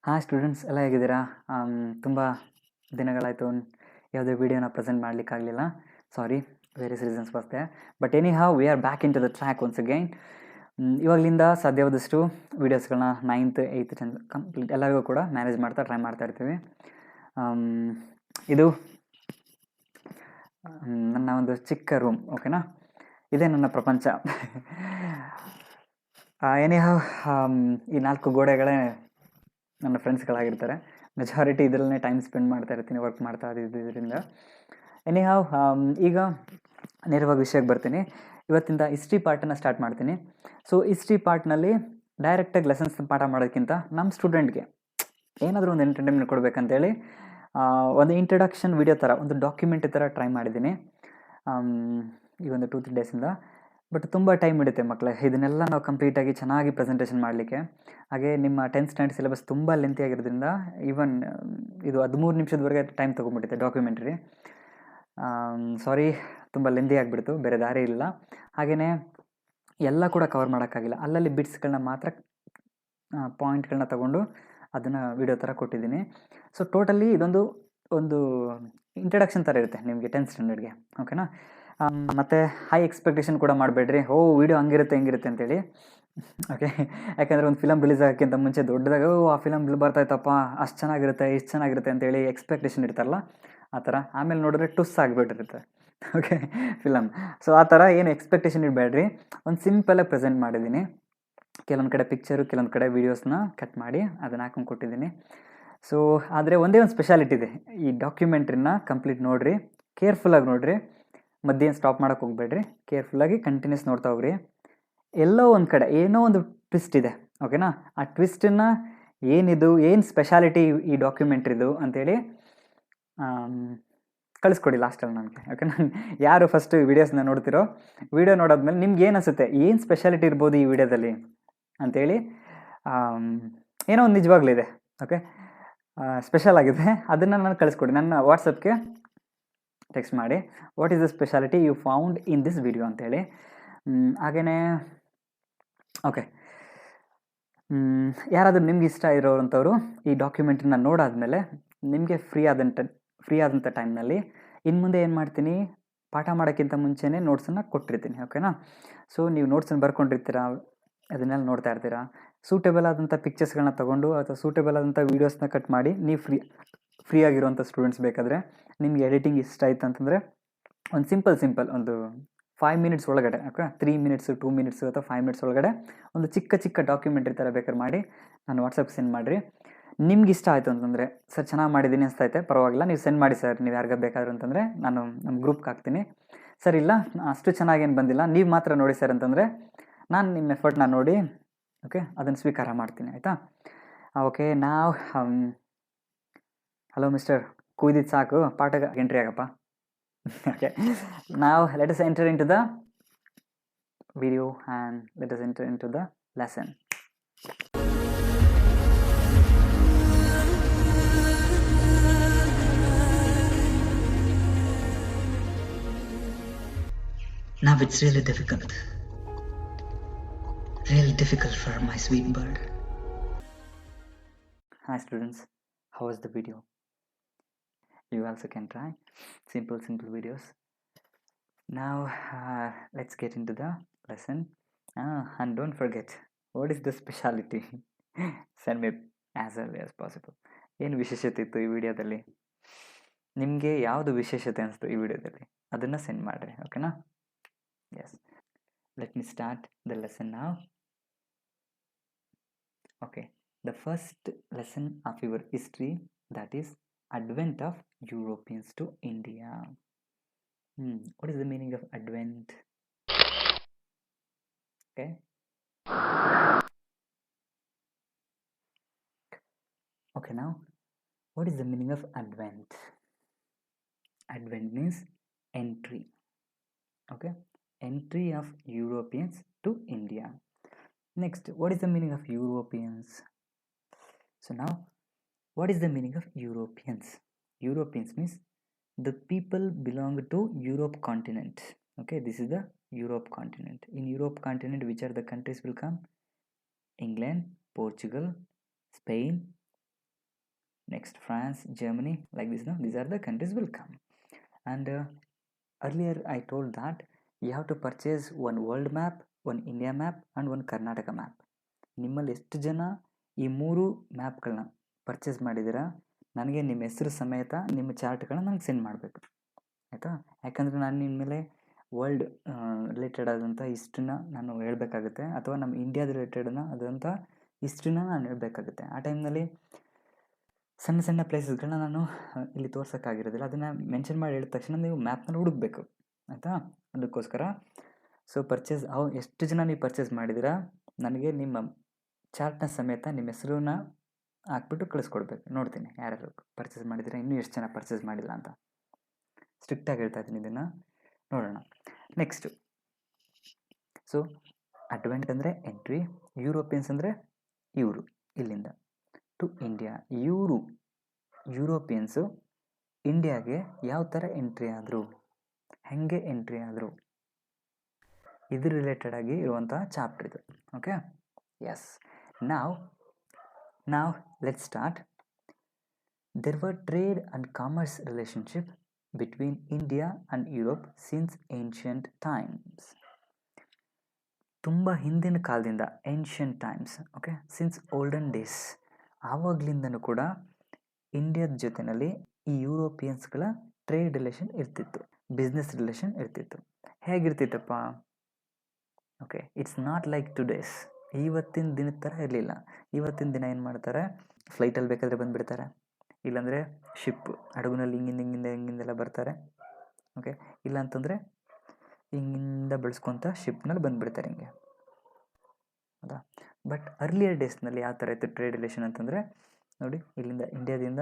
ಹಾಂ ಸ್ಟೂಡೆಂಟ್ಸ್ ಎಲ್ಲ ಹೇಗಿದ್ದೀರಾ? ತುಂಬ ದಿನಗಳಾಯಿತು ಯಾವುದೇ ವೀಡಿಯೋನ ಪ್ರೆಸೆಂಟ್ ಮಾಡಲಿಕ್ಕಾಗಲಿಲ್ಲ. ಸಾರಿ, ವೇರಿಯಸ್ ರೀಸನ್ಸ್ ಬರ್ತೆ. But anyhow we are back into the track once again. ಇವಾಗಲಿಂದ ಸಾಧ್ಯವಾದಷ್ಟು ವೀಡಿಯೋಸ್ಗಳನ್ನ 9th 8th 10th ಕಂಪ್ಲೀಟ್ ಎಲ್ಲರಿಗೂ ಕೂಡ ಮ್ಯಾನೇಜ್ ಮಾಡ್ತಾ ಟ್ರೈ ಮಾಡ್ತಾ ಇರ್ತೀವಿ. ಇದು ನನ್ನ ಒಂದು ಚಿಕ್ಕ ರೂಮ್, ಓಕೆನಾ? ಇದೇ ನನ್ನ ಪ್ರಪಂಚ. ಎನಿ ಹೌ ಈ 4 ಗೋಡೆಗಳೇ ನನ್ನ ಫ್ರೆಂಡ್ಸ್ಗಳಾಗಿರ್ತಾರೆ. ಮೆಜಾರಿಟಿ ಇದರಲ್ಲೇ ಟೈಮ್ ಸ್ಪೆಂಡ್ ಮಾಡ್ತಾ ಇರ್ತೀನಿ, ವರ್ಕ್ ಮಾಡ್ತಾ ಇದ್ದಿದ್ದರಿಂದ. ಎನಿ ಹೌ ಈಗ ನೇರವಾಗಿ ವಿಷಯಕ್ಕೆ ಬರ್ತೀನಿ. ಇವತ್ತಿಂದ ಹಿಸ್ಟ್ರಿ ಪಾರ್ಟನ್ನು ಸ್ಟಾರ್ಟ್ ಮಾಡ್ತೀನಿ. ಸೊ ಹಿಸ್ಟ್ರಿ ಪಾರ್ಟ್ನಲ್ಲಿ ಡೈರೆಕ್ಟಾಗಿ ಲೆಸನ್ಸ್ ಪಾಠ ಮಾಡೋದಕ್ಕಿಂತ ನಮ್ಮ ಸ್ಟೂಡೆಂಟ್ಗೆ ಏನಾದರೂ ಒಂದು ಎಂಟರ್ಟೈನ್ಮೆಂಟ್ ಕೊಡಬೇಕಂತೇಳಿ ಒಂದು ಇಂಟ್ರಡಕ್ಷನ್ ವಿಡಿಯೋ ಥರ, ಒಂದು ಡಾಕ್ಯುಮೆಂಟ್ರಿ ಥರ ಟ್ರೈ ಮಾಡಿದ್ದೀನಿ ಈ ಒಂದು 2-3 ಡೇಸಿಂದ. ಬಟ್ ತುಂಬ ಟೈಮ್ ಹಿಡಿಯುತ್ತೆ ಮಕ್ಕಳೇ, ಇದನ್ನೆಲ್ಲ ನಾವು ಕಂಪ್ಲೀಟಾಗಿ ಚೆನ್ನಾಗಿ ಪ್ರೆಸೆಂಟೇಷನ್ ಮಾಡಲಿಕ್ಕೆ. ಹಾಗೆ ನಿಮ್ಮ 10th ಸ್ಟ್ಯಾಂಡರ್ಡ್ ಸಿಲೆಬಸ್ ತುಂಬ ಲೆಂತಿ ಆಗಿರೋದ್ರಿಂದ ಈವನ್ ಇದು 13 ನಿಮಿಷದವರೆಗೆ ಟೈಮ್ ತೊಗೊಂಡ್ಬಿಟ್ಟಿದೆ ಡಾಕ್ಯುಮೆಂಟ್ರಿ. ಸಾರಿ, ತುಂಬ ಲೆಂದಿ ಆಗಿಬಿಡ್ತು, ಬೇರೆ ದಾರಿ ಇಲ್ಲ. ಹಾಗೆಯೇ ಎಲ್ಲ ಕೂಡ ಕವರ್ ಮಾಡೋಕ್ಕಾಗಿಲ್ಲ, ಅಲ್ಲಲ್ಲಿ ಬಿಟ್ಸ್ಗಳನ್ನ ಮಾತ್ರ ಪಾಯಿಂಟ್ಗಳನ್ನ ತಗೊಂಡು ಅದನ್ನು ವಿಡಿಯೋ ಥರ ಕೊಟ್ಟಿದ್ದೀನಿ. ಸೊ ಟೋಟಲಿ ಒಂದು ಇಂಟ್ರಡಕ್ಷನ್ ಥರ ಇರುತ್ತೆ ನಿಮಗೆ 10th ಸ್ಟ್ಯಾಂಡರ್ಡ್ಗೆ, ಓಕೆನಾ? ಮತ್ತು ಹೈ ಎಕ್ಸ್ಪೆಕ್ಟೇಷನ್ ಕೂಡ ಮಾಡಬೇಡ್ರಿ, ವಿಡಿಯೋ ಹಂಗಿರುತ್ತೆ ಹೆಂಗಿರುತ್ತೆ ಅಂತೇಳಿ, ಓಕೆ? ಯಾಕಂದರೆ ಒಂದು ಫಿಲಮ್ ರಿಲೀಸ್ ಆಗೋಕ್ಕಿಂತ ಮುಂಚೆ ದೊಡ್ಡದಾಗ ಆ ಫಿಲಮ್ ಬರ್ತಾಯಿತ್ತಪ್ಪ, ಅಷ್ಟು ಚೆನ್ನಾಗಿರುತ್ತೆ, ಇಷ್ಟು ಚೆನ್ನಾಗಿರುತ್ತೆ ಅಂತೇಳಿ ಎಕ್ಸ್ಪೆಕ್ಟೇಷನ್ ಇರ್ತಾರಲ್ಲ ಆ ಥರ. ಆಮೇಲೆ ನೋಡಿದ್ರೆ ಟುಸ್ ಆಗಿಬಿಟ್ಟಿರುತ್ತೆ, ಓಕೆ, ಫಿಲಮ್. ಸೊ ಆ ಥರ ಏನು ಎಕ್ಸ್ಪೆಕ್ಟೇಷನ್ ಇಡಬೇಡ್ರಿ. ಒಂದು ಸಿಂಪಲಾಗಿ ಪ್ರೆಸೆಂಟ್ ಮಾಡಿದ್ದೀನಿ. ಕೆಲವೊಂದು ಕಡೆ ಪಿಕ್ಚರು, ಕೆಲವೊಂದು ಕಡೆ ವೀಡಿಯೋಸ್ನ ಕಟ್ ಮಾಡಿ ಅದನ್ನು ಹಾಕೊಂಡು ಕೊಟ್ಟಿದ್ದೀನಿ. ಸೊ ಆದರೆ ಒಂದೇ ಒಂದು ಸ್ಪೆಷಾಲಿಟಿ ಇದೆ, ಈ ಡಾಕ್ಯುಮೆಂಟ್ರಿನ ಕಂಪ್ಲೀಟ್ ನೋಡಿರಿ, ಕೇರ್ಫುಲ್ಲಾಗಿ ನೋಡಿರಿ, ಮಧ್ಯೆ ಸ್ಟಾಪ್ ಮಾಡೋಕ್ಕೆ ಹೋಗಬೇಡ್ರಿ, ಕೇರ್ಫುಲ್ಲಾಗಿ ಕಂಟಿನ್ಯೂಸ್ ನೋಡ್ತಾ ಹೋಗ್ರಿ. ಎಲ್ಲೋ ಒಂದು ಕಡೆ ಏನೋ ಒಂದು ಟ್ವಿಸ್ಟ್ ಇದೆ, ಓಕೆನಾ? ಆ ಟ್ವಿಸ್ಟನ್ನು ಏನು ಸ್ಪೆಷಾಲಿಟಿ ಈ ಡಾಕ್ಯುಮೆಂಟ್ರಿದು ಅಂತೇಳಿ ಕಳಿಸ್ಕೊಡಿ ಲಾಸ್ಟಲ್ಲಿ ನನಗೆ, ಓಕೆ? ನಾನು ಯಾರು ಫಸ್ಟ್ ವೀಡಿಯೋಸ್ನ ನೋಡ್ತಿರೋ, ವೀಡಿಯೋ ನೋಡೋದ್ಮೇಲೆ ನಿಮ್ಗೆ ಏನು ಅನಿಸುತ್ತೆ, ಏನು ಸ್ಪೆಷಾಲಿಟಿ ಇರ್ಬೋದು ಈ ವಿಡಿಯೋದಲ್ಲಿ ಅಂಥೇಳಿ, ಏನೋ ಒಂದು ನಿಜವಾಗ್ಲಿದೆ, ಓಕೆ, ಸ್ಪೆಷಲ್ ಆಗಿದೆ, ಅದನ್ನು ನಾನು ಕಳಿಸ್ಕೊಡಿ. ನನ್ನ ವಾಟ್ಸಪ್ಗೆ ಟೆಕ್ಸ್ಟ್ ಮಾಡಿ, what is the speciality you found in this video ಅಂತೇಳಿ. ಹಾಗೆಯೇ ಓಕೆ, ಯಾರಾದರೂ ನಿಮ್ಗೆ ಇಷ್ಟ ಇರೋವಂಥವ್ರು ಈ ಡಾಕ್ಯುಮೆಂಟ್ರಿನ ನೋಡಾದ್ಮೇಲೆ ನಿಮಗೆ ಫ್ರೀ ಆದಂಥ ಟೈಮ್ನಲ್ಲಿ ಇನ್ನು ಮುಂದೆ ಏನು ಮಾಡ್ತೀನಿ, ಪಾಠ ಮಾಡೋಕ್ಕಿಂತ ಮುಂಚೆನೇ ನೋಟ್ಸನ್ನು ಕೊಟ್ಟಿರ್ತೀನಿ, ಓಕೆನಾ? ಸೊ ನೀವು ನೋಟ್ಸನ್ನು ಬರ್ಕೊಂಡಿರ್ತೀರ, ಅದನ್ನೆಲ್ಲ ನೋಡ್ತಾ ಇರ್ತೀರ. ಸೂಟೇಬಲ್ ಆದಂಥ ಪಿಕ್ಚರ್ಸ್ಗಳನ್ನ ತೊಗೊಂಡು ಅಥವಾ ಸೂಟೇಬಲ್ ಆದಂಥ ವೀಡಿಯೋಸ್ನ ಕಟ್ ಮಾಡಿ ನೀವು ಫ್ರೀ ಆಗಿರುವಂಥ ಸ್ಟೂಡೆಂಟ್ಸ್ ಬೇಕಾದರೆ, ನಿಮ್ಗೆ ಎಡಿಟಿಂಗ್ ಇಷ್ಟ ಆಯ್ತು ಅಂತಂದರೆ ಒಂದು ಸಿಂಪಲ್ ಒಂದು 5 ಮಿನಿಟ್ಸ್ ಒಳಗಡೆ, ಓಕೆ, 3 ಮಿನಿಟ್ಸು 2 ಮಿನಿಟ್ಸು ಅಥವಾ 5 ಮಿನಿಟ್ಸ್ ಒಳಗಡೆ ಒಂದು ಚಿಕ್ಕ ಡಾಕ್ಯುಮೆಂಟ್ರಿ ಥರ ಬೇಕಾದ್ರೆ ಮಾಡಿ ನಾನು ವಾಟ್ಸಪ್ಗೆ ಸೆಂಡ್ ಮಾಡಿರಿ. ನಿಮ್ಗೆ ಇಷ್ಟ ಆಯಿತು ಅಂತಂದರೆ, ಸರ್ ಚೆನ್ನಾಗಿ ಮಾಡಿದ್ದೀನಿ ಅನಿಸ್ತೈತೆ, ಪರವಾಗಿಲ್ಲ, ನೀವು ಸೆಂಡ್ ಮಾಡಿ ಸರ್, ನೀವು ಯಾರಿಗ ಬೇಕಾದ್ರು ಅಂತಂದರೆ ನಾನು ನಮ್ಮ ಗ್ರೂಪ್ಗೆ ಹಾಕ್ತೀನಿ. ಸರ್ ಇಲ್ಲ ಅಷ್ಟು ಚೆನ್ನಾಗೇನು ಬಂದಿಲ್ಲ, ನೀವು ಮಾತ್ರ ನೋಡಿ ಸರ್ ಅಂತಂದರೆ ನಾನು ನಿಮ್ಮ ಎಫರ್ಟ್ನ ನೋಡಿ, ಓಕೆ, ಅದನ್ನು ಸ್ವೀಕಾರ ಮಾಡ್ತೀನಿ, ಆಯಿತಾ? ಓಕೆ, ನಾವು ಹಲೋ ಮಿಸ್ಟರ್, ಕೂಯ್ದಿದ್ದು ಸಾಕು, ಪಾಠಕ್ಕೆ ಎಂಟ್ರಿ ಆಗಪ್ಪ. ಓಕೆ, ನಾವು let us enter into the video and let us enter into the lesson. Now it's really difficult for my sweet bird. Hi students, how was the video? You also can try simple videos. Now let's get into the lesson. And don't forget, what is the speciality? Send me as early as possible. ಏನು ವಿಶೇಷತೆ ಇತ್ತು ಈ ವಿಡಿಯೋದಲ್ಲಿ, ನಿಮಗೆ ಯಾವುದು ವಿಶೇಷತೆ ಅನಿಸ್ತು ಈ ವಿಡಿಯೋದಲ್ಲಿ, ಅದನ್ನು ಸೆಂಡ್ ಮಾಡಿರಿ, ಓಕೆನಾ? Yes, let me start the lesson now. Okay, the first lesson of your history, that is advent of Europeans to India. What is the meaning of advent? Okay, now what is the meaning of advent? Advent means entry, okay, entry of Europeans to India. Next, what is the meaning of Europeans? So now, what is the meaning of Europeans? Europeans means the people belong to Europe continent. Okay, this is the Europe continent. In Europe continent, which are the countries will come? England, Portugal, Spain, next France, Germany, like this. No, these are the countries will come. And earlier I told that you have to purchase one world map, one India map, and one Karnataka map. ನಿಮ್ಮಲ್ಲಿ ಎಷ್ಟು ಜನ ಈ 3 ಮ್ಯಾಪ್ಗಳನ್ನ purchase ಮಾಡಿದ್ದೀರಾ, ನನಗೆ ನಿಮ್ಮ ಹೆಸರು ಸಮೇತ ನಿಮ್ಮ ಚಾರ್ಟ್ಗಳನ್ನ ನನಗೆ ಸೆಂಡ್ ಮಾಡಬೇಕು, ಆಯಿತಾ? ಯಾಕಂದರೆ ನಾನು ನಿಮ್ಮ ಮೇಲೆ ವರ್ಲ್ಡ್ ರಿಲೇಟೆಡ್ ಆದಂಥ ಹಿಸ್ಟ್ರಿನ ನಾನು ಹೇಳಬೇಕಾಗುತ್ತೆ, ಅಥವಾ ನಮ್ಮ ಇಂಡಿಯಾದ ರಿಲೇಟೆಡ್ನ ಆದಂಥ ಹಿಸ್ಟ್ರಿನ ನಾನು ಹೇಳಬೇಕಾಗುತ್ತೆ. ಆ ಟೈಮ್ನಲ್ಲಿ ಸಣ್ಣ ಸಣ್ಣ ಪ್ಲೇಸಸ್ಗಳನ್ನ ನಾನು ಇಲ್ಲಿ ತೋರ್ಸೋಕ್ಕಾಗಿರೋದಿಲ್ಲ. ಅದನ್ನು ಮೆನ್ಷನ್ ಮಾಡಿ ಹೇಳಿದ ತಕ್ಷಣ ನೀವು ಮ್ಯಾಪ್ನಲ್ಲಿ ಹುಡುಕಬೇಕು, ಆಯಿತಾ? ಅದಕ್ಕೋಸ್ಕರ ಪರ್ಚೇಸ್ ಎಷ್ಟು ಜನ ನೀವು ಪರ್ಚೇಸ್ ಮಾಡಿದ್ದೀರಾ, ನನಗೆ ನಿಮ್ಮ ಚಾರ್ಟ್ನ ಸಮೇತ ನಿಮ್ಮ ಹೆಸರನ್ನ ಹಾಕ್ಬಿಟ್ಟು ಕಳಿಸ್ಕೊಡ್ಬೇಕು. ನೋಡ್ತೀನಿ ಯಾರ್ಯಾರು ಪರ್ಚೇಸ್ ಮಾಡಿದ್ದೀರಾ, ಇನ್ನೂ ಎಷ್ಟು ಜನ ಪರ್ಚೇಸ್ ಮಾಡಿಲ್ಲ ಅಂತ. ಸ್ಟ್ರಿಕ್ಟಾಗಿ ಹೇಳ್ತಾ ಇದ್ದೀನಿ, ಇದನ್ನು ನೋಡೋಣ. ನೆಕ್ಸ್ಟು, ಸೊ ಅಡ್ವೆಂಟ್ ಅಂದರೆ ಎಂಟ್ರಿ, ಯುರೋಪಿಯನ್ಸ್ ಅಂದರೆ ಇವರು ಇಲ್ಲಿಂದ ಟು ಇಂಡಿಯಾ. ಯುರೋಪಿಯನ್ಸು ಇಂಡಿಯಾಗೆ ಯಾವ ಥರ ಎಂಟ್ರಿ ಆದರು, ಹೆಂಗೆ ಎಂಟ್ರಿ ಆದರು, ಇದ್ರ ರಿಲೇಟೆಡ್ ಆಗಿ ಇರುವಂಥ ಚಾಪ್ಟರ್ ಇದು. Okay, yes. Now let's start. There were trade and commerce relationship between India and Europe since ancient times. ತುಂಬ ಹಿಂದಿನ ಕಾಲದಿಂದ, ancient times, okay, since olden days, ಆವಾಗಲಿಂದನೂ ಕೂಡ ಇಂಡಿಯಾದ ಜೊತೆಯಲ್ಲಿ ಈ ಯುರೋಪಿಯನ್ಸ್ಗಳ ಟ್ರೇಡ್ ರಿಲೇಷನ್ ಇರ್ತಿತ್ತು, ಬಿಸ್ನೆಸ್ ರಿಲೇಷನ್ ಇರ್ತಿತ್ತು. ಹೇಗಿರ್ತಿತ್ತಪ್ಪ? Okay, it's not like today's. ಇವತ್ತಿನ ದಿನದ ಥರ ಇರಲಿಲ್ಲ. ಇವತ್ತಿನ ದಿನ ಏನು ಮಾಡ್ತಾರೆ, ಫ್ಲೈಟಲ್ಲಿ ಬೇಕಾದರೆ ಬಂದುಬಿಡ್ತಾರೆ, ಇಲ್ಲಾಂದರೆ ಶಿಪ್ ಹಡಗುನಲ್ಲಿ ಹಿಂಗಿಂದೆಲ್ಲ ಬರ್ತಾರೆ. ಓಕೆ, ಇಲ್ಲ ಅಂತಂದರೆ ಹಿಂಗಿಂದ ಬೆಳೆಸ್ಕೊತ ಶಿಪ್ನಲ್ಲಿ ಬಂದುಬಿಡ್ತಾರೆ ಹಿಂಗೆ, ಹೌದಾ? ಬಟ್ ಅರ್ಲಿಯರ್ ಡೇಸ್ನಲ್ಲಿ ಯಾವ ಥರ ಇತ್ತು ಟ್ರೇಡ್ ರಿಲೇಷನ್ ಅಂತಂದರೆ, ನೋಡಿ ಇಲ್ಲಿಂದ ಇಂಡಿಯಾದಿಂದ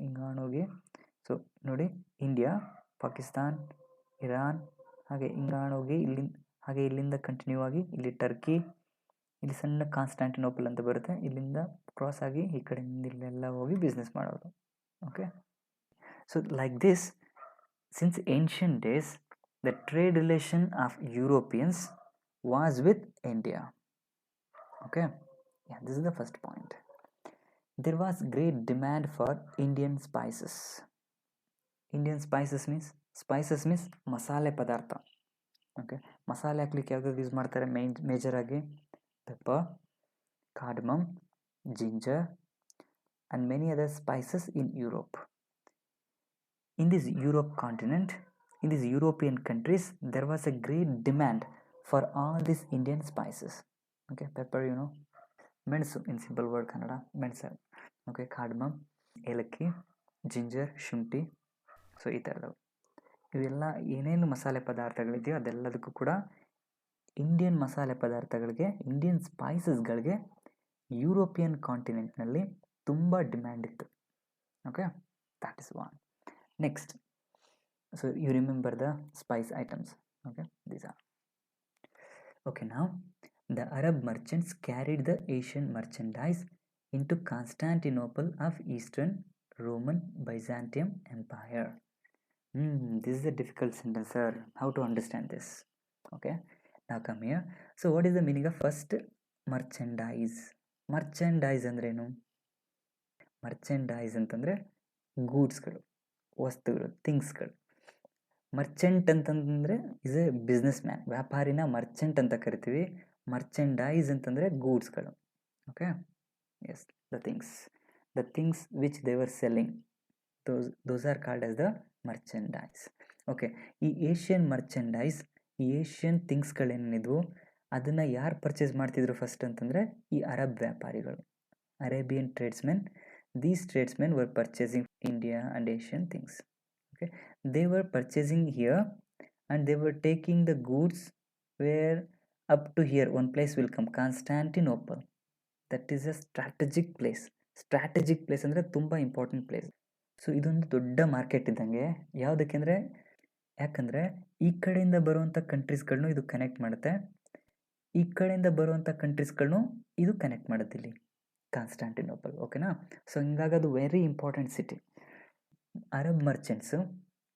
ಹಿಂಗಾಣೋಗಿ, ಸೊ ನೋಡಿ ಇಂಡಿಯಾ, ಪಾಕಿಸ್ತಾನ್, ಇರಾನ್, ಹಾಗೆ ಹಿಂಗಾಣೋಗಿ ಇಲ್ಲಿಂದ ಕಂಟಿನ್ಯೂ ಆಗಿ ಇಲ್ಲಿ ಟರ್ಕಿ, ಇಲ್ಲಿ ಸಣ್ಣ ಕಾನ್ಸ್ಟಾಂಟಿನೋಪಲ್ ಅಂತ ಬರುತ್ತೆ, ಇಲ್ಲಿಂದ ಕ್ರಾಸ್ ಆಗಿ ಈ ಕಡೆಯಿಂದ ಇಲ್ಲೆಲ್ಲ ಹೋಗಿ ಬಿಸ್ನೆಸ್ ಮಾಡೋದು. Okay, so like this, since ancient days the trade relation of Europeans was with India. Okay, this is the first point. There was great demand for Indian spices. Indian spices means ಮಸಾಲೆ ಪದಾರ್ಥ. Okay, ಮಸಾಲೆ ಹಾಕ್ಲಿಕ್ಕೆ ಯಾವ್ದಾದ್ರು use ಮಾಡ್ತಾರೆ ಮೇಜರಾಗಿ? Pepper, cardamom, ginger and many other spices in Europe. In this Europe continent, in these European countries, there was a great demand for all these Indian spices. Okay, pepper, you know, ಮೆಣಸು, in simple word Kannada ಮೆಣಸು. Okay, cardamom, ಏಲಕ್ಕಿ, ginger, ಶುಂಠಿ, so ಈ ಥರದವು. ಇವೆಲ್ಲ ಏನೇನು ಮಸಾಲೆ ಪದಾರ್ಥಗಳಿದೆಯೋ ಅದೆಲ್ಲದಕ್ಕೂ ಕೂಡ Indian ಮಸಾಲೆ ಪದಾರ್ಥಗಳಿಗೆ, ಇಂಡಿಯನ್ ಸ್ಪೈಸಸ್ಗಳಿಗೆ ಯುರೋಪಿಯನ್ ಕಾಂಟಿನೆಂಟ್ನಲ್ಲಿ ತುಂಬ ಡಿಮ್ಯಾಂಡ್ ಇತ್ತು. Okay, that is one. Next, so you remember the spice items. Okay, these are. Okay, ನಾವು the Arab merchants carried the Asian merchandise into Constantinople of Eastern Roman Byzantium Empire. This is a difficult sentence, sir. How to understand this? Okay, now come here. So what is the meaning of first merchandise? Merchandise ಅಂದ್ರೇನು? Merchandise ಅಂತಂದರೆ ಗೂಡ್ಸ್ಗಳು, ವಸ್ತುಗಳು, ಥಿಂಗ್ಸ್ಗಳು. Merchant ಅಂತಂದರೆ is a businessman, ವ್ಯಾಪಾರಿನ merchant ಅಂತ ಕರಿತೀವಿ. Merchandise ಅಂತಂದರೆ ಗೂಡ್ಸ್ಗಳು. Okay, yes, the things which they were selling, those are called as the merchandise. Okay, ಈ ಏಷ್ಯನ್ ಮರ್ಚೆಂಡೈಸ್, ಈ ಏಷ್ಯನ್ ಥಿಂಗ್ಸ್ಗಳೇನಿದ್ವು ಅದನ್ನು ಯಾರು ಪರ್ಚೇಸ್ ಮಾಡ್ತಿದ್ರು ಫಸ್ಟ್ ಅಂತಂದರೆ ಈ ಅರಬ್ ವ್ಯಾಪಾರಿಗಳು, Arabian tradesmen. These tradesmen were purchasing India and Asian things. Okay, they were purchasing here and they var taking the goods where up to here. One place will come, Constantinople. That is a strategic place. Strategic place ಅಂದರೆ ತುಂಬ important place. So ಇದೊಂದು ದೊಡ್ಡ market ಇದ್ದಂಗೆ. ಯಾವುದಕ್ಕೆ ಅಂದರೆ, ಯಾಕಂದರೆ ಈ ಕಡೆಯಿಂದ ಬರುವಂಥ ಕಂಟ್ರೀಸ್ಗಳನ್ನೂ ಇದು ಕನೆಕ್ಟ್ ಮಾಡುತ್ತೆ, ಈ ಕಡೆಯಿಂದ ಬರುವಂಥ ಕಂಟ್ರೀಸ್ಗಳನ್ನೂ ಇದು ಕನೆಕ್ಟ್ ಮಾಡುತ್ತೆ ಇಲ್ಲಿ ಕಾನ್ಸ್ಟಾಂಟಿನೋಪಲ್. ಓಕೆನಾ? ಸೊ ಹಿಂಗಾಗಿ ಅದು ವೆರಿ ಇಂಪಾರ್ಟೆಂಟ್ ಸಿಟಿ. ಅರಬ್ ಮರ್ಚೆಂಟ್ಸು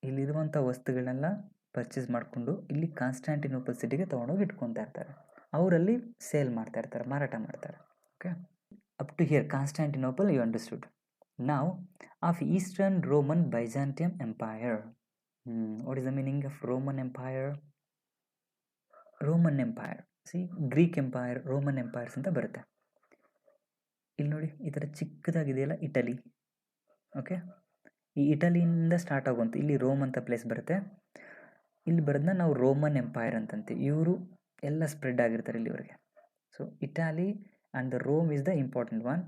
ಇಲ್ಲಿರುವಂಥ ವಸ್ತುಗಳನ್ನೆಲ್ಲ ಪರ್ಚೇಸ್ ಮಾಡಿಕೊಂಡು ಇಲ್ಲಿ ಕಾನ್ಸ್ಟಾಂಟಿನೋಪಲ್ ಸಿಟಿಗೆ ತೊಗೊಂಡೋಗಿ ಇಟ್ಕೊತಾ ಇರ್ತಾರೆ. ಅವರಲ್ಲಿ ಸೇಲ್ ಮಾಡ್ತಾ ಇರ್ತಾರೆ, ಮಾರಾಟ ಮಾಡ್ತಾರೆ. Okay, Up to here, Constantinople, you understood. Now, of Eastern Roman Byzantium Empire. What is the meaning of Roman Empire? Roman Empire. See, Greek Empire, Roman Empires ಅಂತ ಬರುತ್ತೆ. ಇಲ್ಲಿ ನೋಡಿ, ಈ ಥರ ಚಿಕ್ಕದಾಗಿದೆಯಲ್ಲ ಇಟಲಿ. ಓಕೆ, ಈ ಇಟಲಿಯಿಂದ ಸ್ಟಾರ್ಟ್ ಆಗುವಂಥ ಇಲ್ಲಿ ರೋಮ್ ಅಂತ ಪ್ಲೇಸ್ ಬರುತ್ತೆ. ಇಲ್ಲಿ ಬರೋದನ್ನ ನಾವು ರೋಮನ್ ಎಂಪೈರ್ ಅಂತಂತೀವಿ. ಇವರು ಎಲ್ಲ ಸ್ಪ್ರೆಡ್ ಆಗಿರ್ತಾರೆ ಇಲ್ಲಿವರೆಗೆ. So Italy and the Rome is the important one.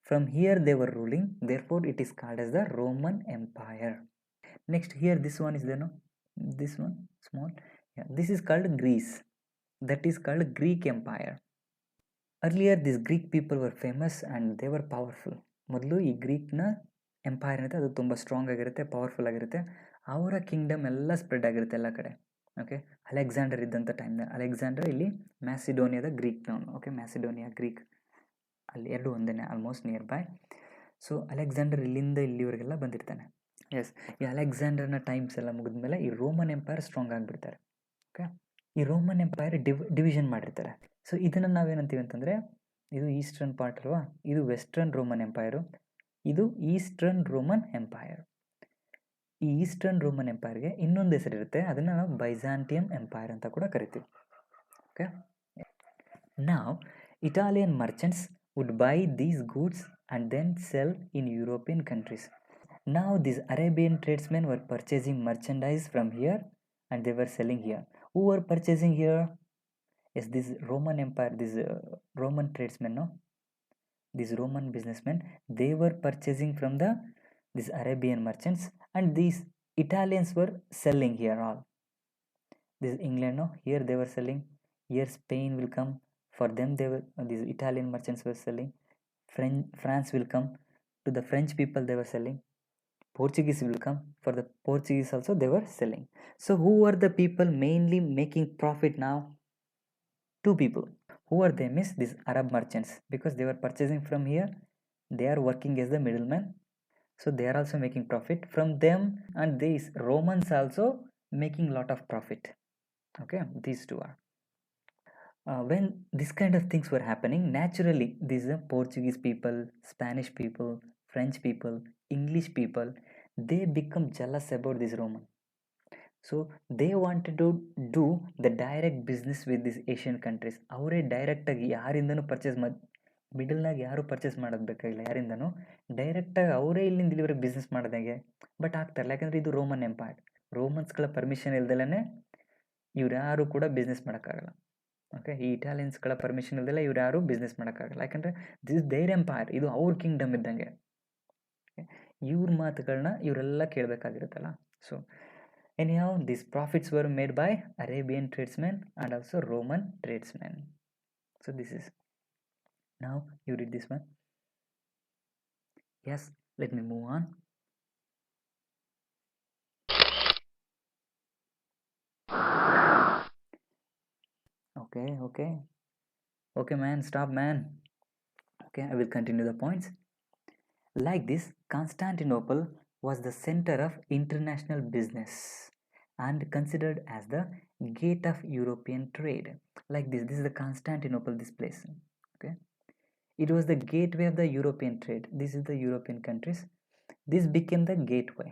From here they were ruling, therefore it is called as the Roman Empire. Next, here this one is there, no? This one, small. Yeah, this is called Greece. That is called Greek Empire. Earlier these Greek people were famous and they were powerful. ಮೊದಲು ಈ ಗ್ರೀಕ್ನ empire ಏನಿದೆ ಅದು ತುಂಬ strong ಆಗಿರುತ್ತೆ, powerful ಆಗಿರುತ್ತೆ. ಅವರ Kingdom ಎಲ್ಲ spread ಆಗಿರುತ್ತೆ ಎಲ್ಲ ಕಡೆ. ಓಕೆ, ಅಲೆಕ್ಸಾಂಡರ್ ಇದ್ದಂಥ ಟೈಮ್ನ, ಅಲೆಕ್ಸಾಂಡರ್ ಇಲ್ಲಿ ಮ್ಯಾಸಿಡೋನಿಯಾದ Greek town. Okay, Macedonia Greek ಅಲ್ಲಿ ಎರಡು ಒಂದೇ, almost nearby. So Alexander ಇಲ್ಲಿಂದ ಇಲ್ಲಿವರೆಗೆಲ್ಲ ಬಂದಿರ್ತಾನೆ. ಎಸ್, ಈ ಅಲೆಕ್ಸಾಂಡರ್ನ ಟೈಮ್ಸ್ ಎಲ್ಲ ಮುಗಿದ್ಮೇಲೆ ಈ ರೋಮನ್ ಎಂಪೈರ್ ಸ್ಟ್ರಾಂಗ್ ಆಗಿಬಿಡ್ತಾರೆ. ಓಕೆ, ಈ ರೋಮನ್ ಎಂಪೈರ್ ಡಿವಿಷನ್ ಮಾಡಿರ್ತಾರೆ. ಸೊ ಇದನ್ನು ನಾವೇನಂತೀವಿ ಅಂತಂದರೆ, ಇದು ಈಸ್ಟರ್ನ್ ಪಾರ್ಟ್ ಅಲ್ವಾ, ಇದು ವೆಸ್ಟರ್ನ್ ರೋಮನ್ ಎಂಪೈರು, ಇದು ಈಸ್ಟರ್ನ್ ರೋಮನ್ ಎಂಪೈರ್. ಈ ಈಸ್ಟರ್ನ್ ರೋಮನ್ ಎಂಪೈರ್ಗೆ ಇನ್ನೊಂದು ಹೆಸರಿರುತ್ತೆ, ಅದನ್ನು ನಾವು ಬೈಜಾಂಟಿಯಂ ಎಂಪೈರ್ ಅಂತ ಕೂಡ ಕರಿತೀವಿ. ಓಕೆ, ನಾವು Italian merchants would buy these goods and then sell in European countries. Now these Arabian tradesmen were purchasing merchandise from here and they were selling here. Who were purchasing here? Yes, this Roman Empire, these Roman tradesmen, no? These Roman businessmen, they were purchasing from these Arabian merchants, and these Italians were selling here all. This England, no? Here they were selling. Here Spain will come. For them, these Italian merchants were selling. France will come. To the French people, they were selling. Portuguese will come. For the Portuguese also, they were selling. So who are the people mainly making profit now? Two people. Who are them? Is these Arab merchants, because they were purchasing from here. They are working as the middleman. So they are also making profit from them, and these Romans also making lot of profit. Okay, these two are. When this kind of things were happening, naturally these Portuguese people, Spanish people, French people, English people, they become jealous about this Roman. So they wanted to do the direct business with these Asian countries. ಅವರೇ ಡೈರೆಕ್ಟಾಗಿ ಯಾರಿಂದನೂ purchase ಮಿಡಲ್ನಾಗ ಯಾರು purchase ಮಾಡೋದು ಬೇಕಾಗಿಲ್ಲ, ಯಾರಿಂದನೂ ಡೈರೆಕ್ಟಾಗಿ ಅವರೇ ಇಲ್ಲಿಂದ ಇಲ್ಲಿವರೆಗೆ business ಮಾಡೋದಾಗೆ. But ಆಗ್ತಾರಲ್ಲ, ಯಾಕಂದರೆ ಇದು ರೋಮನ್ ಎಂಪೈರ್. ರೋಮನ್ಸ್ಗಳ ಪರ್ಮಿಷನ್ ಇಲ್ದಲೇ ಇವ್ರು ಯಾರು ಕೂಡ ಬಿಸ್ನೆಸ್ ಮಾಡೋಕ್ಕಾಗಲ್ಲ. ಓಕೆ, ಈ ಇಟಾಲಿಯನ್ಸ್ಗಳ ಪರ್ಮಿಷನ್ ಇಲ್ದೆಲ್ಲ ಇವ್ರು ಯಾರು ಬಿಸ್ನೆಸ್ ಮಾಡೋಕ್ಕಾಗಲ್ಲ, ಯಾಕಂದರೆ ದಿಸ್ ದೇರ್ ಎಂಪೈರ್, ಇದು ಅವ್ರ ಕಿಂಗ್ಡಮ್ ಇದ್ದಂಗೆ. ಇವ್ರ ಮಾತುಗಳನ್ನ ಇವರೆಲ್ಲ ಕೇಳಬೇಕಾಗಿರುತ್ತಲ್ಲ. So anyhow, this profits were made by Arabian tradesmen and also Roman tradesmen. So this is, now you read this one. Yes, let me move on. Okay, man, stop, man. Okay, I will continue the points. Like this, Constantinople was the center of international business and considered as the gate of European trade. Like this is the Constantinople, this place. Okay, it was the gateway of the European trade. This is the European countries. This became the gateway,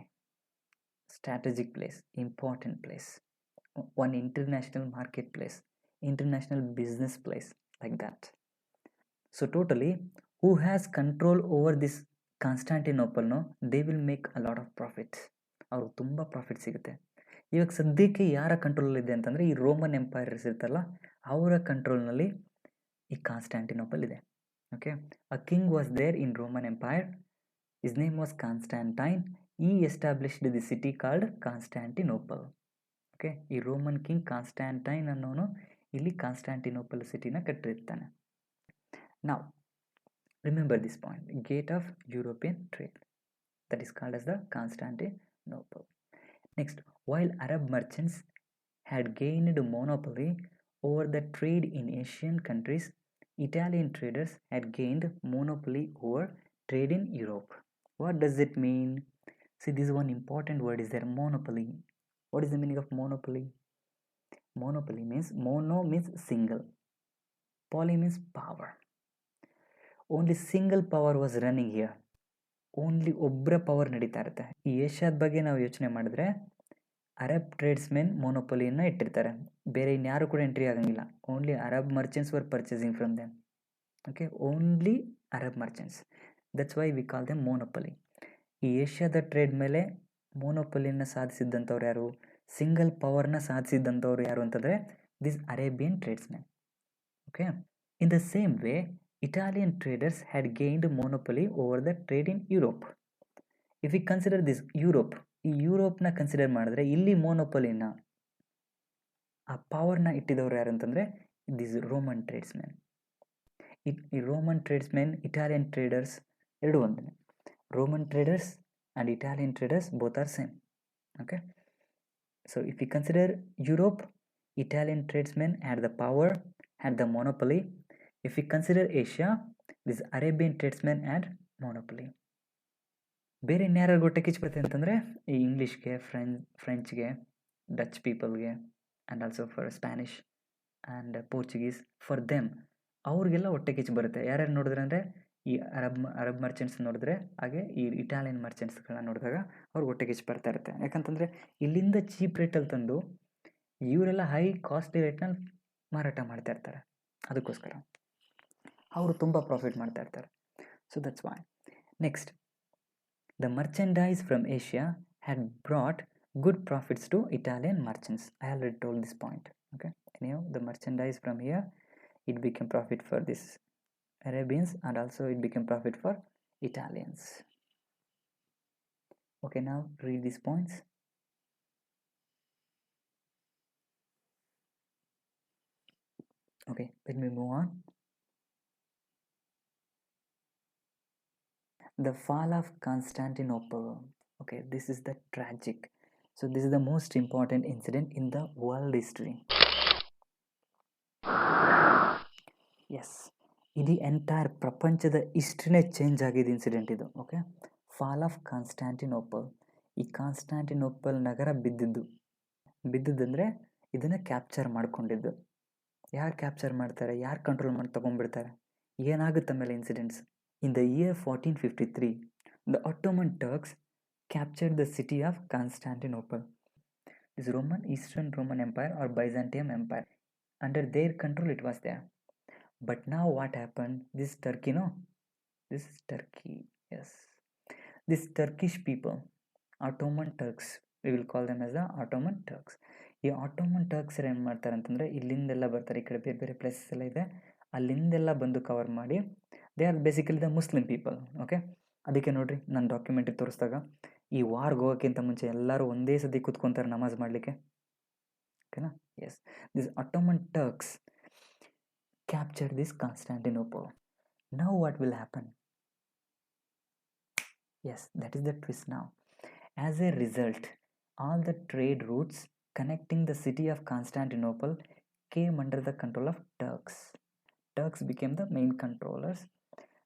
strategic place, important place, one international marketplace, international business place, like that. So totally, who has control over this Constantinople, no, they will make a lot of profits. ಅವ್ರಿಗೆ ತುಂಬ profit ಸಿಗುತ್ತೆ. ಇವಾಗ ಸದ್ಯಕ್ಕೆ ಯಾರ ಕಂಟ್ರೋಲಲ್ಲಿದೆ ಅಂತಂದರೆ, ಈ Roman empires ಇರ್ತಲ್ಲ ಅವರ ಕಂಟ್ರೋಲ್ನಲ್ಲಿ ಈ ಕಾನ್ಸ್ಟ್ಯಾಂಟಿನೋಪಲ್ ಇದೆ. Okay, a king was there in Roman empire. His name was Constantine. ಈ established the city called Constantinople. Okay, ಈ ರೋಮನ್ ಕಿಂಗ್ ಕಾನ್ಸ್ಟ್ಯಾಂಟೈನ್ ಅನ್ನೋನು ಇಲ್ಲಿ ಕಾನ್ಸ್ಟ್ಯಾಂಟಿನೋಪಲ್ ಸಿಟಿನ ಕಟ್ಟಿರ್ತಾನೆ. Now, remember this point, gate of European trade, that is called as the Constantinople. Next, while Arab merchants had gained monopoly over the trade in Asian countries, Italian traders had gained monopoly over trade in Europe. What does it mean? See, this one important word is there, monopoly. What is the meaning of monopoly? Monopoly means, mono means single, poly means power. Only single power was running here. Only ಒಬ್ಬರ power ನಡೀತಾ ಇರುತ್ತೆ. ಈ ಏಷ್ಯಾದ ಬಗ್ಗೆ ನಾವು ಯೋಚನೆ ಮಾಡಿದ್ರೆ Arab tradesmen ಮೊನೊಪೊಲಿಯನ್ನು ಇಟ್ಟಿರ್ತಾರೆ. ಬೇರೆ ಇನ್ಯಾರು ಕೂಡ ಎಂಟ್ರಿ ಆಗಂಗಿಲ್ಲ. Only Arab merchants were purchasing from them. Okay, only Arab merchants. That's why we call them monopoly. ಈ ಏಷ್ಯಾದ ಟ್ರೇಡ್ ಮೇಲೆ ಮೊನೊಪೊಲಿಯನ್ನು ಸಾಧಿಸಿದ್ದಂಥವ್ರು ಯಾರು, ಸಿಂಗಲ್ ಪವರ್ನ ಸಾಧಿಸಿದ್ದಂಥವ್ರು ಯಾರು ಅಂತಂದರೆ this Arabian tradesmen. Okay, in the same way Italian traders had gained monopoly over the trade in Europe. If we consider this Europe, ಈ ಯುರೋಪ್ನ consider ಮಾಡಿದ್ರೆ ಇಲ್ಲಿ ಮೊನೊಪೊಲಿನ ಆ ಪವರ್ನ ಇಟ್ಟಿದವರು ಯಾರು ಅಂತಂದರೆ ದಿಸ್ ರೋಮನ್ ಟ್ರೇಡ್ಸ್ಮೆನ್. ಈ ರೋಮನ್ ಟ್ರೇಡ್ಸ್ಮೆನ್, ಇಟಾಲಿಯನ್ ಟ್ರೇಡರ್ಸ್ ಎರಡು ಒಂದೇ. Roman traders and Italian traders both are same. Okay, so if you consider Europe, Italian tradesmen had the power, had the monopoly. If we consider Asia, this Arabian tradesmen had monopoly. ಬೇರೆ ಇನ್ಯಾರು ಹೊಟ್ಟೆ ಕಿಚ್ಚು ಬರುತ್ತೆ ಅಂತಂದರೆ ಈ ಇಂಗ್ಲೀಷ್ಗೆ, ಫ್ರೆಂಚ್ಗೆ, Dutch ಪೀಪಲ್ಗೆ and also for Spanish and Portuguese, for them ಅವ್ರಿಗೆಲ್ಲ ಹೊಟ್ಟೆ ಕಿಚ್ಚು ಬರುತ್ತೆ. ಯಾರ್ಯಾರು ನೋಡಿದ್ರೆ ಅಂದರೆ ಈ ಅರಬ್ ಮರ್ಚೆಂಟ್ಸ್ ನೋಡಿದ್ರೆ, ಹಾಗೆ ಈ ಇಟಾಲಿಯನ್ ಮರ್ಚೆಂಟ್ಸ್ಗಳನ್ನ ನೋಡಿದಾಗ ಅವ್ರಿಗೆ ಹೊಟ್ಟೆ ಕಿಚ್ಚು ಬರ್ತಾ ಇರುತ್ತೆ. ಯಾಕಂತಂದರೆ ಇಲ್ಲಿಂದ ಚೀಪ್ ರೇಟಲ್ಲಿ ತಂದು ಇವರೆಲ್ಲ ಹೈ ಕಾಸ್ಟ್ಲಿ ರೇಟ್ನಲ್ಲಿ ಮಾರಾಟ ಮಾಡ್ತಾ ಇರ್ತಾರೆ. ಅದಕ್ಕೋಸ್ಕರ ಅವರು ತುಂಬ ಪ್ರಾಫಿಟ್ ಮಾಡ್ತಾ ಇರ್ತಾರೆ. So that's why. Next, the merchandise from Asia had brought good profits to Italian merchants. I already told this point. Okay, ನೀವು the merchandise from here it became profit for this Arabians and also it became profit for Italians. Okay, now read these points. Okay, let me move on. The fall of Constantinople. Okay, this is the tragic. So this is the most important incident in the world history. Yes, ಇಡೀ entire ಪ್ರಪಂಚದ ಹಿಸ್ಟ್ರಿನೇ change ಆಗಿದ್ದ incident ಇದು. Okay, fall of Constantinople. ಈ Constantinople ನಗರ ಬಿದ್ದಿದ್ದಂದರೆ ಇದನ್ನು capture ಮಾಡ್ಕೊಂಡಿದ್ದು. ಯಾರು ಕ್ಯಾಪ್ಚರ್ ಮಾಡ್ತಾರೆ, ಯಾರು ಕಂಟ್ರೋಲ್ ಮಾಡಿ ತೊಗೊಂಡ್ಬಿಡ್ತಾರೆ, ಏನಾಗುತ್ತೆ ಆಮೇಲೆ incidents. In the year 1453 the Ottoman Turks captured the city of Constantinople. This Eastern Roman Empire or Byzantium Empire, under their control it was there. But now what happened, this Turkey, this is Turkey, yes, this Turkish people, Ottoman Turks, we will call them as the Ottoman Turks. ಈ Ottoman Turks ಏನು ಮಾಡ್ತಾರೆ ಅಂತಂದರೆ ಇಲ್ಲಿಂದೆಲ್ಲ ಬರ್ತಾರೆ, ಈ ಕಡೆ ಬೇರೆ ಬೇರೆ places ಎಲ್ಲ ಇದೆ, ಅಲ್ಲಿಂದೆಲ್ಲ ಬಂದು ಕವರ್ ಮಾಡಿ they are basically the Muslim people. Okay, ಅದಕ್ಕೆ ನೋಡಿರಿ ನಾನು ಡಾಕ್ಯುಮೆಂಟ್ರಿ ತೋರಿಸಿದಾಗ ಈ ವಾರ್ಗೆ ಹೋಗೋಕ್ಕಿಂತ ಮುಂಚೆ ಎಲ್ಲರೂ ಒಂದೇ ಸತಿ ಕೂತ್ಕೊತಾರೆ ನಮಾಜ್ ಮಾಡಲಿಕ್ಕೆ. ಓಕೆನಾ? Yes, this Ottoman Turks capture this Constantinople. Now what will happen? Yes, that is the twist now. As a result, all the trade routes connecting the city of Constantinople came under the control of Turks. Turks became the main controllers.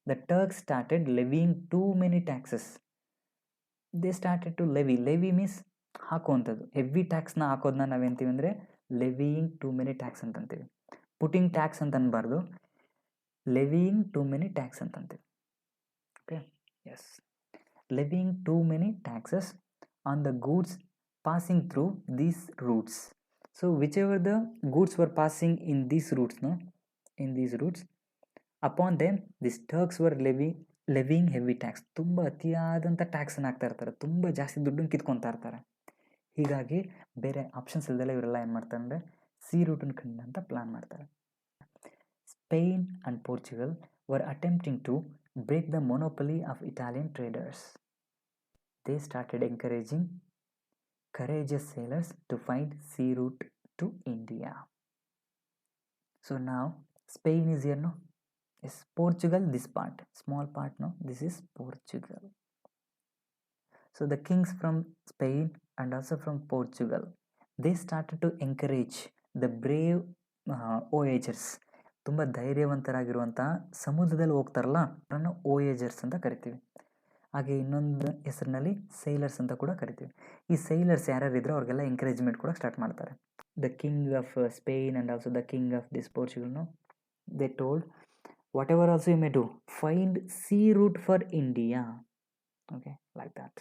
The Turks started levying too many taxes. They started to levy means ಹಾಕುವಂಥದ್ದು. Heavy ಟ್ಯಾಕ್ಸ್ನ ಹಾಕೋದನ್ನ ನಾವೇಂತೀವಿ ಅಂದರೆ levying too many tax ಅಂತಂತೀವಿ. Putting tax ಅಂತ ಅನ್ಬಾರ್ದು, levying too many tax ಅಂತಂತೀವಿ. Okay, yes, levying too many taxes on the goods passing through these routes. So whichever the goods were passing in these routes upon them this Turks were levying heavy tax. ತುಂಬ ಅತಿಯಾದಂಥ ಟ್ಯಾಕ್ಸನ್ನು ಹಾಕ್ತಾ ಇರ್ತಾರೆ, ತುಂಬ ಜಾಸ್ತಿ ದುಡ್ಡನ್ನು ಕಿತ್ಕೊತಾ ಇರ್ತಾರೆ. ಹೀಗಾಗಿ ಬೇರೆ ಆಪ್ಷನ್ಸ್ ಇಲ್ದೆಲ್ಲ ಇವರೆಲ್ಲ ಏನು ಮಾಡ್ತಾರೆ ಅಂದರೆ ಸಿ ರೂಟನ್ನು ಕಂಡು ಅಂತ ಪ್ಲಾನ್ ಮಾಡ್ತಾರೆ. Spain and Portugal were attempting to break the monopoly of Italian traders. They started encouraging courageous sailors to find sea route to India. So now Spain is here, no? Yes, Portugal, this part, small part, no? This is Portugal. So the kings from Spain and also from Portugal, they started to encourage the brave voyagers. ತುಂಬ ಧೈರ್ಯವಂತರಾಗಿರುವಂಥ ಸಮುದ್ರದಲ್ಲಿ ಹೋಗ್ತಾರಲ್ಲ ಅವರನ್ನು ವೋಯೇಜರ್ಸ್ ಅಂತ ಕರಿತೀವಿ. ಹಾಗೆ ಇನ್ನೊಂದು ಹೆಸರಿನಲ್ಲಿ ಸೈಲರ್ಸ್ ಅಂತ ಕೂಡ ಕರಿತೀವಿ. ಈ ಸೈಲರ್ಸ್ ಯಾರ್ಯಾರಿದ್ರು ಅವ್ರಿಗೆಲ್ಲ ಎಂಕರೇಜ್ಮೆಂಟ್ ಕೂಡ ಸ್ಟಾರ್ಟ್ ಮಾಡ್ತಾರೆ. The king of Spain and also the king of this ಪೋರ್ಚುಗಲ್ನು they told whatever also you may do, find sea route for India. Okay, like that.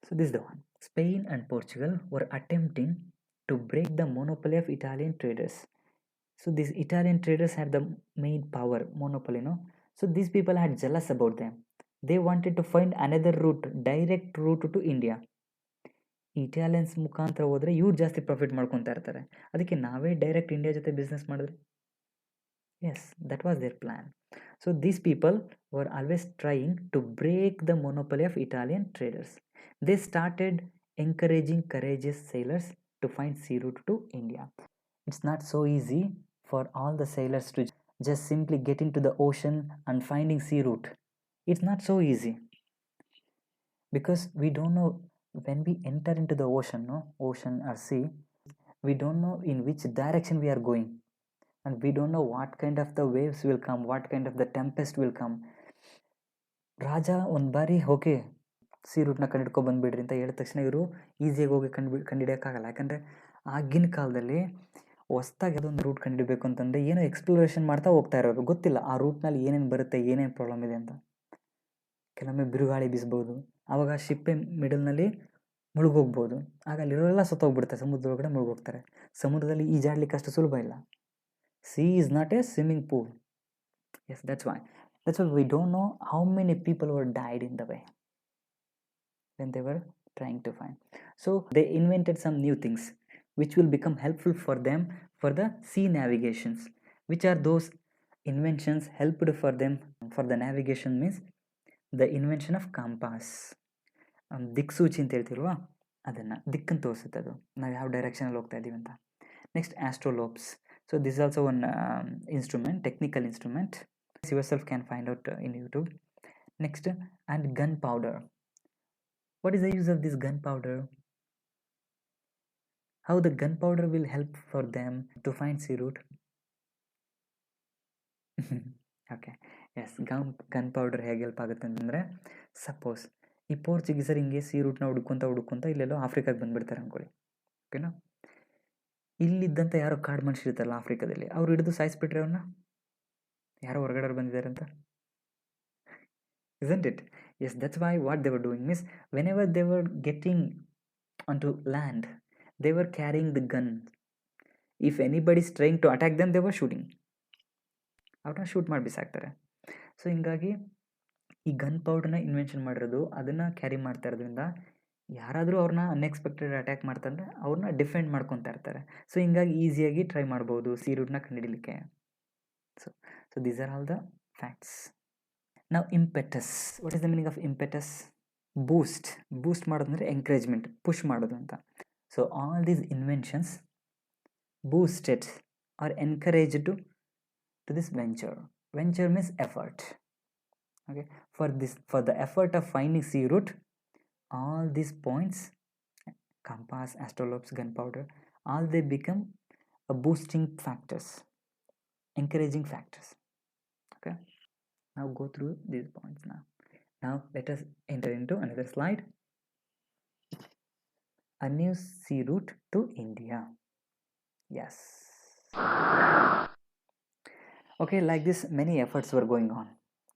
So this is the one. Spain and Portugal were attempting to break the monopoly of Italian traders. So these Italian traders had the main power, monopoly, no? So these people had jealous about them. They wanted to find another route, direct route to India. Italians ಮುಖಾಂತರ ಹೋದರೆ ಇವ್ರು ಜಾಸ್ತಿ profit ಮಾಡ್ಕೊತಾ ಇರ್ತಾರೆ, ಅದಕ್ಕೆ ನಾವೇ direct India ಜೊತೆ business ಮಾಡಿದ್ರೆ. Yes, that was their plan. So these people were always trying to break the monopoly of Italian traders. They started encouraging courageous sailors to find sea route to India. It's not so easy for all the sailors to just simply get into the ocean and finding sea route. It's not so easy because we don't know when we enter into the ocean, no, ocean or sea, we don't know in which direction we are going, and we don't know what kind of the waves will come, what kind of the tempest will come. ರಾಜ ಒಂದು ಬಾರಿ okay C ರೂಟ್ನ ಕಂಡಿಡ್ಕೊಂಡು ಬಂದುಬಿಡ್ರಿ ಅಂತ ಹೇಳಿದ ತಕ್ಷಣ ಇವರು ಈಸಿಯಾಗಿ ಹೋಗಿ ಕಂಡುಹಿಡಿಯೋಕ್ಕಾಗಲ್ಲ. ಯಾಕಂದರೆ ಆಗಿನ ಕಾಲದಲ್ಲಿ ಹೊಸ್ದಾಗಿ ಅದೊಂದು ರೂಟ್ ಕಂಡುಹಿಡಬೇಕು ಅಂತಂದರೆ ಏನೋ ಎಕ್ಸ್ಪ್ಲೋರೇಷನ್ ಮಾಡ್ತಾ ಹೋಗ್ತಾ ಇರೋರು, ಗೊತ್ತಿಲ್ಲ ಆ ರೂಟ್ನಲ್ಲಿ ಏನೇನು ಬರುತ್ತೆ, ಏನೇನು ಪ್ರಾಬ್ಲಮ್ ಇದೆ ಅಂತ. ಕೆಲವೊಮ್ಮೆ ಬಿರುಗಾಳಿ ಬೀಸ್ಬೋದು, ಆವಾಗ ಶಿಪ್ಪೆ ಮಿಡಲ್ನಲ್ಲಿ ಮುಳುಗೋಗ್ಬೋದು, ಆಗ ಅಲ್ಲಿರೋರೆಲ್ಲ ಸತ್ತೋಗ್ಬಿಡ್ತಾರೆ, ಸಮುದ್ರದೊಳಗಡೆ ಮುಳುಗೋಗ್ತಾರೆ. ಸಮುದ್ರದಲ್ಲಿ ಈಜಾಡ್ಲಿಕ್ಕೆ ಅಷ್ಟು ಸುಲಭ ಇಲ್ಲ. Sea is not a swimming pool. Yes, that's why we don't know how many people were died in the way when they were trying to find. So they invented some new things which will become helpful for them for the sea navigations. Which are those inventions helped for them for the navigation? Means the invention of compass. ದಿಕ್ಸೂಚಿ ಅಂತ ಹೇಳ್ತೀಲ್ವಾ, ಅದನ್ನು ದಿಕ್ಕನ್ನು ತೋರಿಸುತ್ತೆ, ಅದು ನಾವು ಯಾವ ಡೈರೆಕ್ಷನಲ್ಲಿ ಹೋಗ್ತಾ ಇದ್ದೀವಿ ಅಂತ. Next ಆಸ್ಟ್ರೋಲೋಬ್ಸ್. So this is also one instrument, technical instrument. You yourself can find out in YouTube. Next, and gunpowder. What is the use of this gunpowder? How the gunpowder will help for them to find sea route? Okay, yes, gunpowder ಹೇಗೆ help ಆಗುತ್ತೆ ಅಂತಂದರೆ, suppose ಈ ಪೋರ್ಚುಗೀಸರು ಹಿಂಗೆ C ರೂಟ್ನ ಹುಡ್ಕೊಂತ ಇಲ್ಲೆಲ್ಲೋ ಆಫ್ರಿಕಾಗೆ ಬಂದುಬಿಡ್ತಾರೆ ಅಂದ್ಕೊಳ್ಳಿ, ಓಕೆನಾ. ಇಲ್ಲಿದ್ದಂಥ ಯಾರೋ ಕಾಡು ಮನುಷ್ಯರು ಇರ್ತಾರಲ್ಲ ಆಫ್ರಿಕಾದಲ್ಲಿ, ಅವ್ರು ಹಿಡಿದು ಸಾಯಿಸ್ಬಿಟ್ರೆ ಅವ್ರನ್ನ, ಯಾರೋ ಹೊರಗಡೆ ಬಂದಿದ್ದಾರೆ ಅಂತ. Isn't it? Yes, that's why what they were doing means whenever they were getting onto land, they were carrying the gun. If anybody is trying to attack them, they were shooting. ಅವ್ರನ್ನ shoot ಮಾಡಿ ಬಿಸಾಕ್ತಾರೆ. So ಹಿಂಗಾಗಿ ಈ gun ಪೌಡರ್ನ invention ಮಾಡಿರೋದು, ಅದನ್ನು carry ಮಾಡ್ತಾ ಇರೋದ್ರಿಂದ ಯಾರಾದರೂ ಅವ್ರನ್ನ ಅನ್ಎಕ್ಸ್ಪೆಕ್ಟೆಡ್ ಅಟ್ಯಾಕ್ ಮಾಡ್ತಂದ್ರೆ ಅವ್ರನ್ನ ಡಿಫೆಂಡ್ ಮಾಡ್ಕೊತಾ ಇರ್ತಾರೆ. ಸೊ ಹಿಂಗಾಗಿ ಈಸಿಯಾಗಿ ಟ್ರೈ ಮಾಡ್ಬೋದು ಸಿ ರೂಟ್ನ ಕಂಡುಹಿಡಲಿಕ್ಕೆ. So these are all the facts. Now impetus. What is the meaning of impetus? Boost ಮಾಡೋದಂದ್ರೆ ಎಂಕರೇಜ್ಮೆಂಟ್, ಪುಷ್ ಮಾಡೋದು ಅಂತ. So all these inventions boosted or encouraged to this venture. Venture means effort. Okay, for the effort of finding sea route, all these points, compass, astrolabes, gunpowder, all they become a boosting factors, encouraging factors. Okay, now go through these points. Now let us enter into another slide. A new sea route to India. Yes. Okay, like this many efforts were going on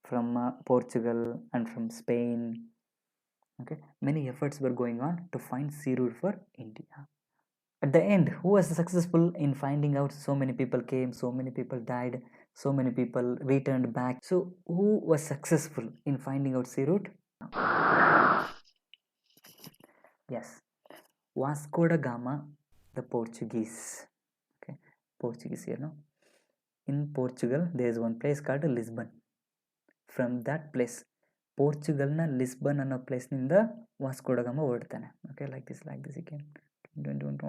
from Portugal and from Spain. Okay, many efforts were going on to find sea route for India. At the end, who was successful in finding out? So many people came, so many people died, so many people returned back. So who was successful in finding out sea route? Yes, Vasco da Gama, the Portuguese. Okay, Portuguese here, no? In Portugal, there is one place called Lisbon. From that place, Portugalನ Lisbon ಅನ್ನೋ ಪ್ಲೇಸ್ನಿಂದ Vasco da Gama ಹೊರಡ್ತಾನೆ. Okay, like this he came like this, he came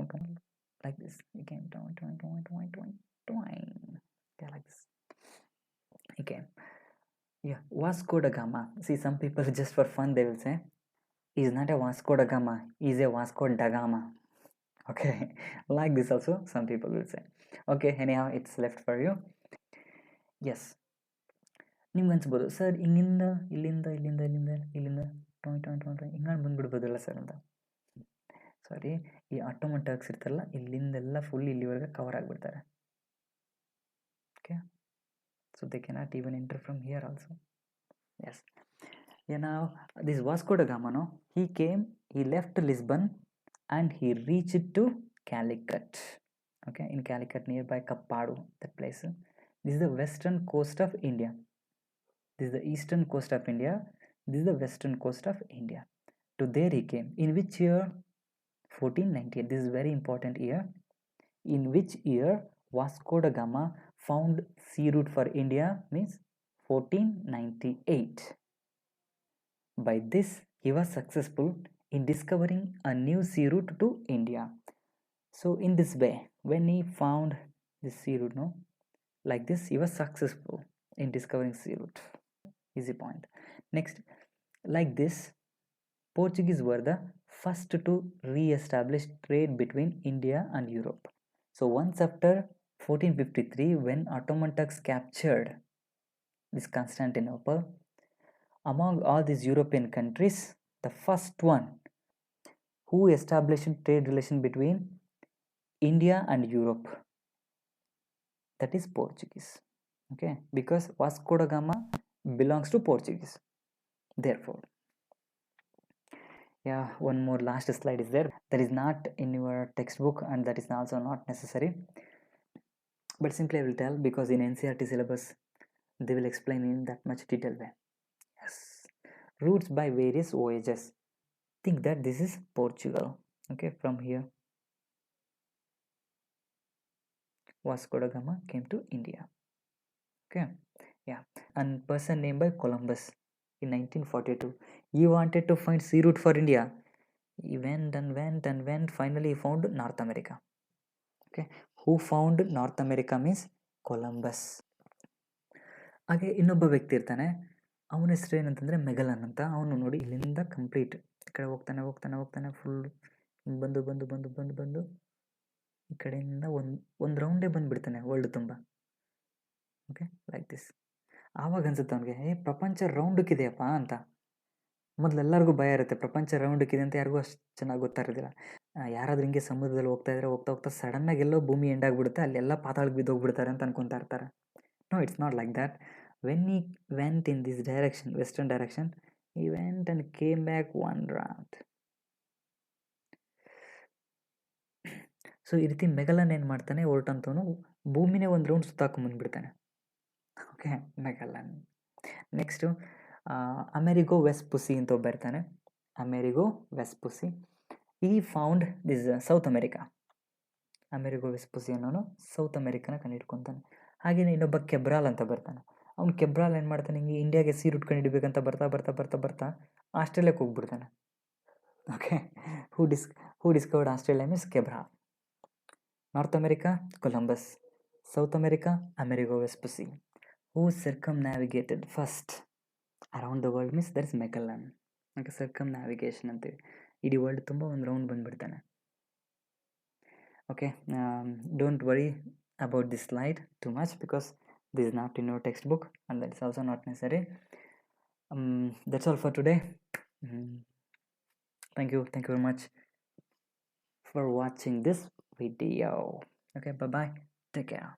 okay, like this he came. Yeah, Vasco da Gama. See, some people just for fun they will say he's not a Vasco da Gama, he's a Vasco da Gama. Okay, like this also some people will say. Okay, anyhow, it's left for you. Yes, ನಿಮ್ಗೆ ಅನ್ಸ್ಬೋದು, sir ಹಿಂಗಿಂದ ಇಲ್ಲಿಂದ ಹಿಂಗಾಗಿ ಬಂದುಬಿಡ್ಬೋದಲ್ಲ sir ಅಂತ. Sorry, ಈ ಆಟೋಮೆಟ್ ಹಾಕ್ಸಿರ್ತಾರಲ್ಲ, ಇಲ್ಲಿಂದೆಲ್ಲ full ಇಲ್ಲಿವರೆಗೆ cover ಆಗಿಬಿಡ್ತಾರೆ. Okay, so they cannot even enter from here also. Yes. Yeah, now this Vasco da Gama, no, he left Lisbon and he reached to Calicut. Okay, in Calicut nearby Kappadu, that place. This is the western coast of India. This is the eastern coast of India. This is the western coast of India. To there he came. In which year? 1498. This is very important year. In which year Vasco da Gama found sea route for India? Means 1498. By this, he was successful in discovering a new sea route to India. So in this way, when he found this sea route, no, like this, he was successful in discovering sea route. Easy point. Next, like this, Portuguese were the first to re-establish trade between India and Europe. So once after 1453, when Ottoman Turks captured this Constantinople, among all these European countries, the first one who established trade relation between India and Europe, that is Portuguese. Okay, because Vasco da Gama belongs to Portuguese. Therefore, yeah, one more last slide is there. That is not in your textbook and that is also not necessary. But simply I will tell because in NCERT syllabus they will explain in that much detail way. Yes, routes by various voyages. Think that this is Portugal. Okay, from here Vasco da Gama came to India. Okay, yeah, and person named by Columbus in 1942. He wanted to find sea route for India. He went and went and went. Finally, he found North America. Okay, who found North America means Columbus. ಹಾಗೆ ಇನ್ನೊಬ್ಬ ವ್ಯಕ್ತಿ ಇರ್ತಾನೆ, ಅವನ ಹೆಸರು ಏನಂತಂದರೆ Magellan ಅಂತ. ಅವನು ನೋಡಿ ಇಲ್ಲಿಂದ ಕಂಪ್ಲೀಟ್ ಈ ಕಡೆ ಹೋಗ್ತಾನೆ ಹೋಗ್ತಾನೆ ಹೋಗ್ತಾನೆ ಫುಲ್ ಬಂದು ಬಂದು ಬಂದು ಬಂದು ಬಂದು ಈ ಕಡೆಯಿಂದ ಒಂದು ರೌಂಡೇ ಬಂದುಬಿಡ್ತಾನೆ ವರ್ಲ್ಡ್ ತುಂಬ. Okay, like this. ಆವಾಗ ಅನ್ಸುತ್ತೆ ಅವನಿಗೆ, ಪ್ರಪಂಚ ರೌಂಡಕ್ಕಿದೆಯಪ್ಪ ಅಂತ. ಮೊದಲೆಲ್ಲರಿಗೂ ಭಯ ಇರುತ್ತೆ, ಪ್ರಪಂಚ ರೌಂಡಕ್ಕಿದೆ ಅಂತ ಯಾರಿಗೂ ಅಷ್ಟು ಚೆನ್ನಾಗಿ ಗೊತ್ತಾಗಿರೋದಿಲ್ಲ. ಯಾರಾದ್ರೂ ಹಿಂಗೆ ಸಮುದ್ರದಲ್ಲಿ ಹೋಗ್ತಾ ಇದ್ರೆ ಹೋಗ್ತಾ ಹೋಗ್ತಾ ಸಡನ್ನಾಗಿ ಎಲ್ಲೋ ಭೂಮಿ ಎಂಡಾಗ್ಬಿಡುತ್ತೆ, ಅಲ್ಲೆಲ್ಲ ಪಾತಾಳಕ್ಕೆ ಬಿದ್ದೋಗ್ಬಿಡ್ತಾರೆ ಅಂತ ಅನ್ಕೊತಾ ಇರ್ತಾರೆ. No, it's not like that. When he went in this direction, western direction, he went and came back one round. ಸೊ ಈ ರೀತಿ ಮೆಗಲನ್ ಏನು ಮಾಡ್ತಾನೆ, ಹೊರಟಂತವನು ಭೂಮಿನೇ ಒಂದು ರೌಂಡ್ ಸುತ್ತಾಕೊಂಬಂದ್ಬಿಡ್ತಾನೆ. Okay, Magellan. Next Amerigo Vespucci ಅಂತ ಒಬ್ಬ ಇರ್ತಾನೆ. ಅಮೆರಿಗೋ ವೆಸ್ಪುಸಿ ಈ found this South America. Amerigo Vespucci ಅನ್ನೋನು ಸೌತ್ ಅಮೆರಿಕನ ಕಂಡಿಡ್ಕೊತಾನೆ. ಹಾಗೆಯೇ ಇನ್ನೊಬ್ಬ ಕೆಬ್ರಾಲ್ ಅಂತ ಬರ್ತಾನೆ. ಅವ್ನು ಕೆಬ್ರಾಲ್ ಏನು ಮಾಡ್ತಾನೆ, ಹಿಂಗೆ ಇಂಡಿಯಾಗೆ ಸೀ ರೂಟ್ ಕಂಡಿಡ್ಬೇಕಂತ ಬರ್ತಾ ಬರ್ತಾ ಬರ್ತಾ ಬರ್ತಾ ಆಸ್ಟ್ರೇಲಿಯಾಕ್ಕೆ ಹೋಗ್ಬಿಡ್ತಾನೆ. Okay, who discovered Australia means Cabral. North America Columbus, south America Amerigo Vespucci. Who circumnavigated first around the world means that is Magellan. Okay, circumnavigation ಅಂತೀವಿ. ಇಡೀ ವರ್ಲ್ಡ್ ತುಂಬ ಒಂದು ರೌಂಡ್ ಬಂದುಬಿಡ್ತಾನೆ. Okay, don't worry about this slide too much because this is not in your textbook and that is also not necessary. That's all for today. Thank you very much for watching this video. Okay, bye bye, take care.